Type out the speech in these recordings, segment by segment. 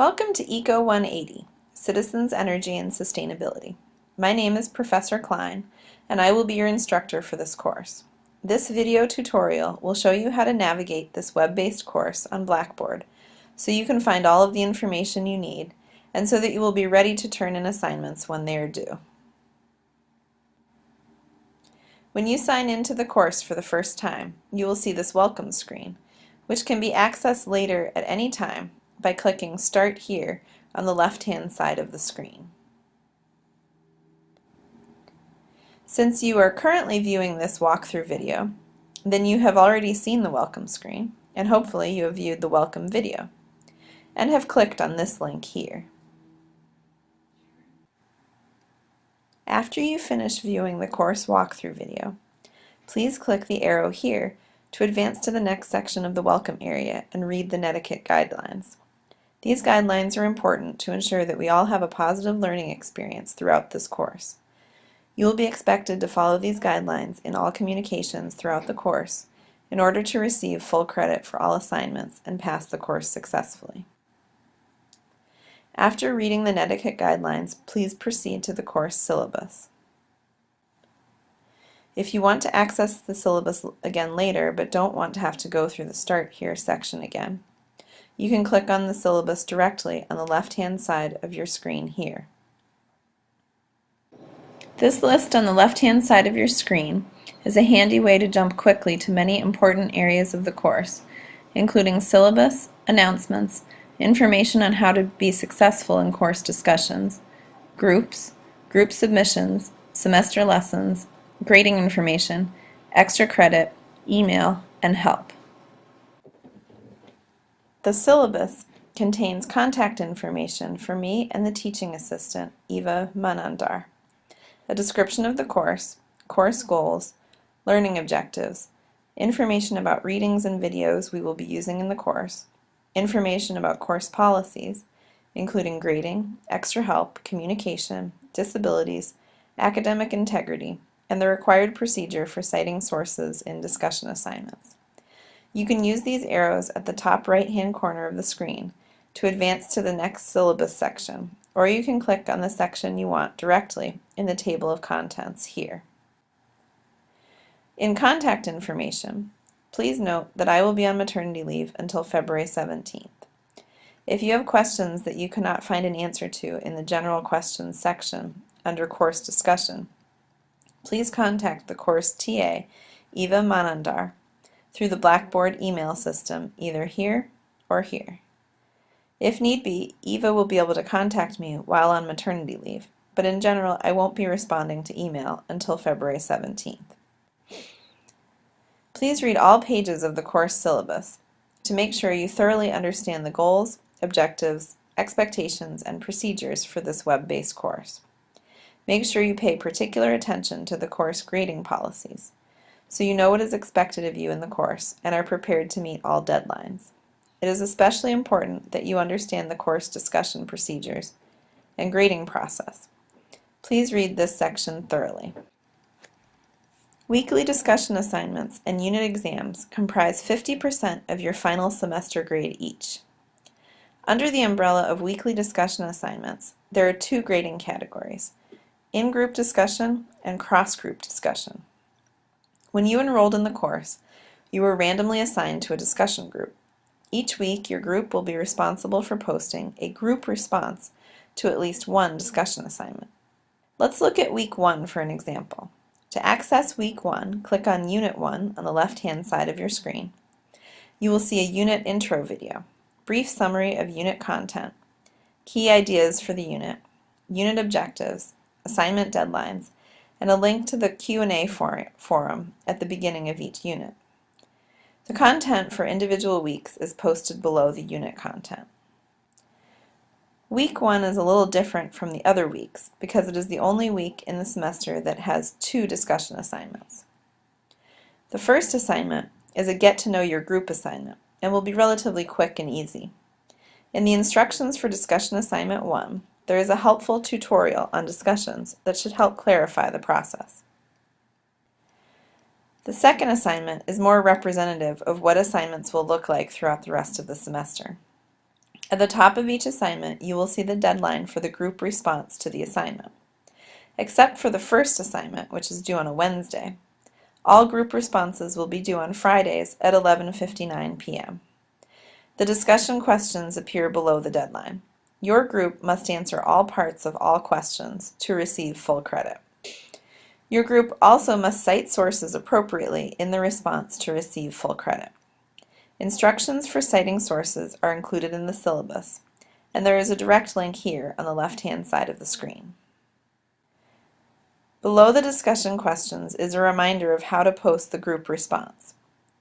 Welcome to ECO 180, Citizens, Energy, and Sustainability. My name is Professor Klein, and I will be your instructor for this course. This video tutorial will show you how to navigate this web-based course on Blackboard so you can find all of the information you need and so that you will be ready to turn in assignments when they are due. When you sign into the course for the first time, you will see this welcome screen, which can be accessed later at any time by clicking Start Here on the left-hand side of the screen. Since you are currently viewing this walkthrough video, then you have already seen the welcome screen, and hopefully you have viewed the welcome video, and have clicked on this link here. After you finish viewing the course walkthrough video, please click the arrow here to advance to the next section of the welcome area and read the Netiquette guidelines. These guidelines are important to ensure that we all have a positive learning experience throughout this course. You will be expected to follow these guidelines in all communications throughout the course in order to receive full credit for all assignments and pass the course successfully. After reading the Netiquette guidelines, please proceed to the course syllabus. If you want to access the syllabus again later but don't want to have to go through the Start Here section again, you can click on the syllabus directly on the left-hand side of your screen here. This list on the left-hand side of your screen is a handy way to jump quickly to many important areas of the course, including syllabus, announcements, information on how to be successful in course discussions, groups, group submissions, semester lessons, grading information, extra credit, email, and help. The syllabus contains contact information for me and the teaching assistant, Eva Manandar, a description of the course goals, learning objectives, information about readings and videos we will be using in the course, information about course policies, including grading, extra help, communication, disabilities, academic integrity, and the required procedure for citing sources in discussion assignments. You can use these arrows at the top right-hand corner of the screen to advance to the next syllabus section, or you can click on the section you want directly in the table of contents here. In contact information, please note that I will be on maternity leave until February 17th. If you have questions that you cannot find an answer to in the General Questions section under Course Discussion, please contact the course TA, Eva Manandar, through the Blackboard email system either here or here. If need be, Eva will be able to contact me while on maternity leave, but in general I won't be responding to email until February 17th. Please read all pages of the course syllabus to make sure you thoroughly understand the goals, objectives, expectations, and procedures for this web-based course. Make sure you pay particular attention to the course grading policies, so you know what is expected of you in the course and are prepared to meet all deadlines. It is especially important that you understand the course discussion procedures and grading process. Please read this section thoroughly. Weekly discussion assignments and unit exams comprise 50% of your final semester grade each. Under the umbrella of weekly discussion assignments, there are two grading categories: in-group discussion and cross-group discussion. When you enrolled in the course, you were randomly assigned to a discussion group. Each week, your group will be responsible for posting a group response to at least one discussion assignment. Let's look at Week 1 for an example. To access Week 1, click on Unit 1 on the left-hand side of your screen. You will see a unit intro video, brief summary of unit content, key ideas for the unit, unit objectives, assignment deadlines, and a link to the Q&A forum at the beginning of each unit. The content for individual weeks is posted below the unit content. Week 1 is a little different from the other weeks because it is the only week in the semester that has two discussion assignments. The first assignment is a Get to Know Your Group assignment and will be relatively quick and easy. In the instructions for Discussion Assignment 1, there is a helpful tutorial on discussions that should help clarify the process. The second assignment is more representative of what assignments will look like throughout the rest of the semester. At the top of each assignment, you will see the deadline for the group response to the assignment. Except for the first assignment, which is due on a Wednesday, all group responses will be due on Fridays at 11:59 p.m. The discussion questions appear below the deadline. Your group must answer all parts of all questions to receive full credit. Your group also must cite sources appropriately in the response to receive full credit. Instructions for citing sources are included in the syllabus, and there is a direct link here on the left-hand side of the screen. Below the discussion questions is a reminder of how to post the group response.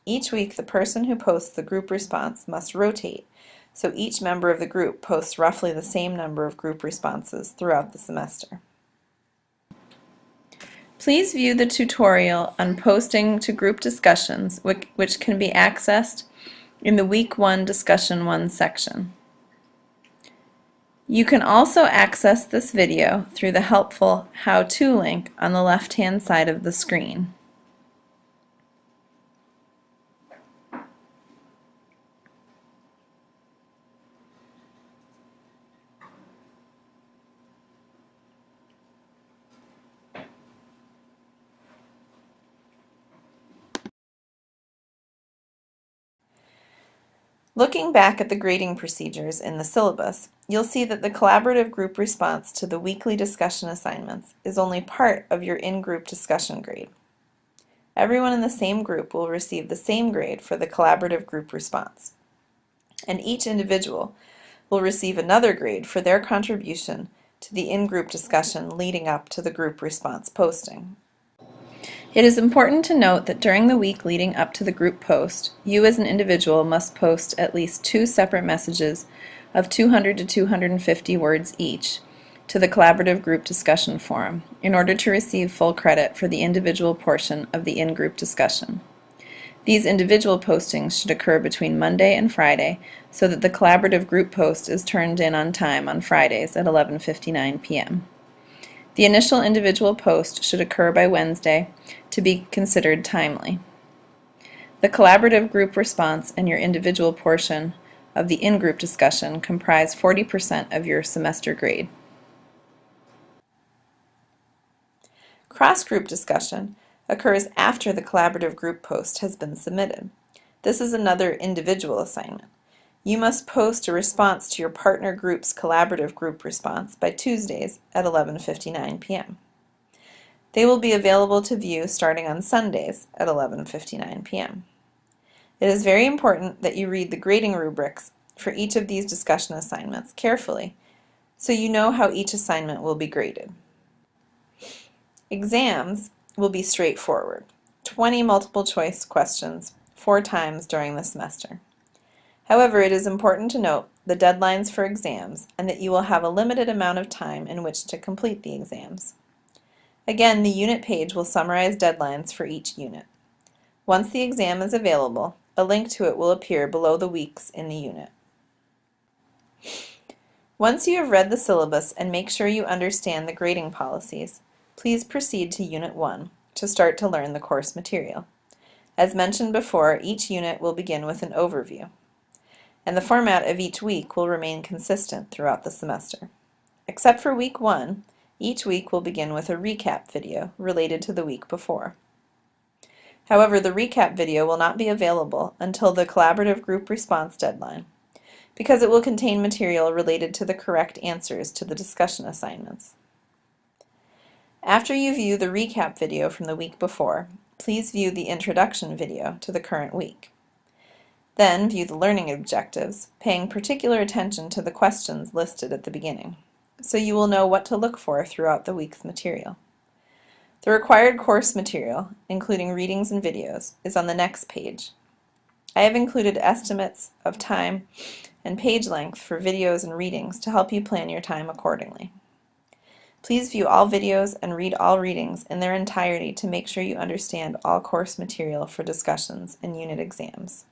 Each week, the person who posts the group response must rotate, so each member of the group posts roughly the same number of group responses throughout the semester. Please view the tutorial on posting to group discussions, which can be accessed in the Week 1 Discussion 1 section. You can also access this video through the helpful How To link on the left-hand side of the screen. Looking back at the grading procedures in the syllabus, you'll see that the collaborative group response to the weekly discussion assignments is only part of your in-group discussion grade. Everyone in the same group will receive the same grade for the collaborative group response, and each individual will receive another grade for their contribution to the in-group discussion leading up to the group response posting. It is important to note that during the week leading up to the group post, you as an individual must post at least 2 separate messages of 200 to 250 words each to the collaborative group discussion forum in order to receive full credit for the individual portion of the in-group discussion. These individual postings should occur between Monday and Friday so that the collaborative group post is turned in on time on Fridays at 11:59 p.m. The initial individual post should occur by Wednesday to be considered timely. The collaborative group response and your individual portion of the in-group discussion comprise 40% of your semester grade. Cross-group discussion occurs after the collaborative group post has been submitted. This is another individual assignment. You must post a response to your partner group's collaborative group response by Tuesdays at 11:59 p.m. They will be available to view starting on Sundays at 11:59 p.m. It is very important that you read the grading rubrics for each of these discussion assignments carefully so you know how each assignment will be graded. Exams will be straightforward. 20 multiple choice questions 4 times during the semester. However, it is important to note the deadlines for exams and that you will have a limited amount of time in which to complete the exams. Again, the unit page will summarize deadlines for each unit. Once the exam is available, a link to it will appear below the weeks in the unit. Once you have read the syllabus and make sure you understand the grading policies, please proceed to Unit 1 to start to learn the course material. As mentioned before, each unit will begin with an overview, and the format of each week will remain consistent throughout the semester. Except for Week 1, each week will begin with a recap video related to the week before. However, the recap video will not be available until the collaborative group response deadline, because it will contain material related to the correct answers to the discussion assignments. After you view the recap video from the week before, please view the introduction video to the current week. Then view the learning objectives, paying particular attention to the questions listed at the beginning, so you will know what to look for throughout the week's material. The required course material, including readings and videos, is on the next page. I have included estimates of time and page length for videos and readings to help you plan your time accordingly. Please view all videos and read all readings in their entirety to make sure you understand all course material for discussions and unit exams.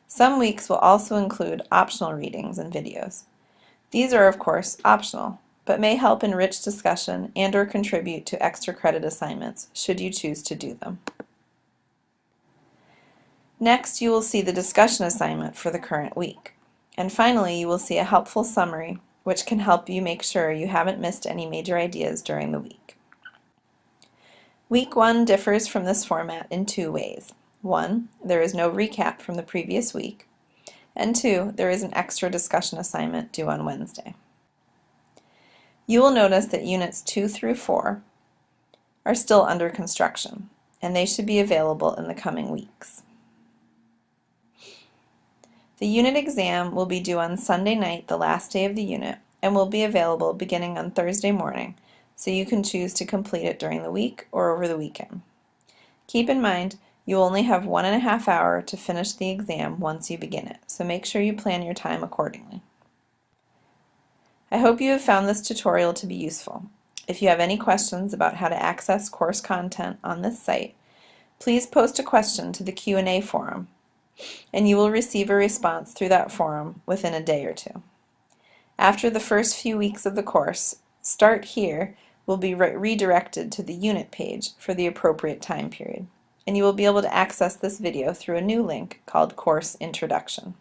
Some weeks will also include optional readings and videos. These are, of course, optional, but may help enrich discussion and/or contribute to extra credit assignments should you choose to do them. Next, you will see the discussion assignment for the current week. And finally, you will see a helpful summary, which can help you make sure you haven't missed any major ideas during the week. Week 1 differs from this format in 2 ways. 1, there is no recap from the previous week, and 2, there is an extra discussion assignment due on Wednesday. You will notice that Units 2 through 4 are still under construction, and they should be available in the coming weeks. The unit exam will be due on Sunday night, the last day of the unit, and will be available beginning on Thursday morning, so you can choose to complete it during the week or over the weekend. Keep in mind, you only have 1.5 hours to finish the exam once you begin it, so make sure you plan your time accordingly. I hope you have found this tutorial to be useful. If you have any questions about how to access course content on this site, please post a question to the Q&A forum, and you will receive a response through that forum within a day or 2. After the first few weeks of the course, Start Here will be redirected to the unit page for the appropriate time period, and you will be able to access this video through a new link called Course Introduction.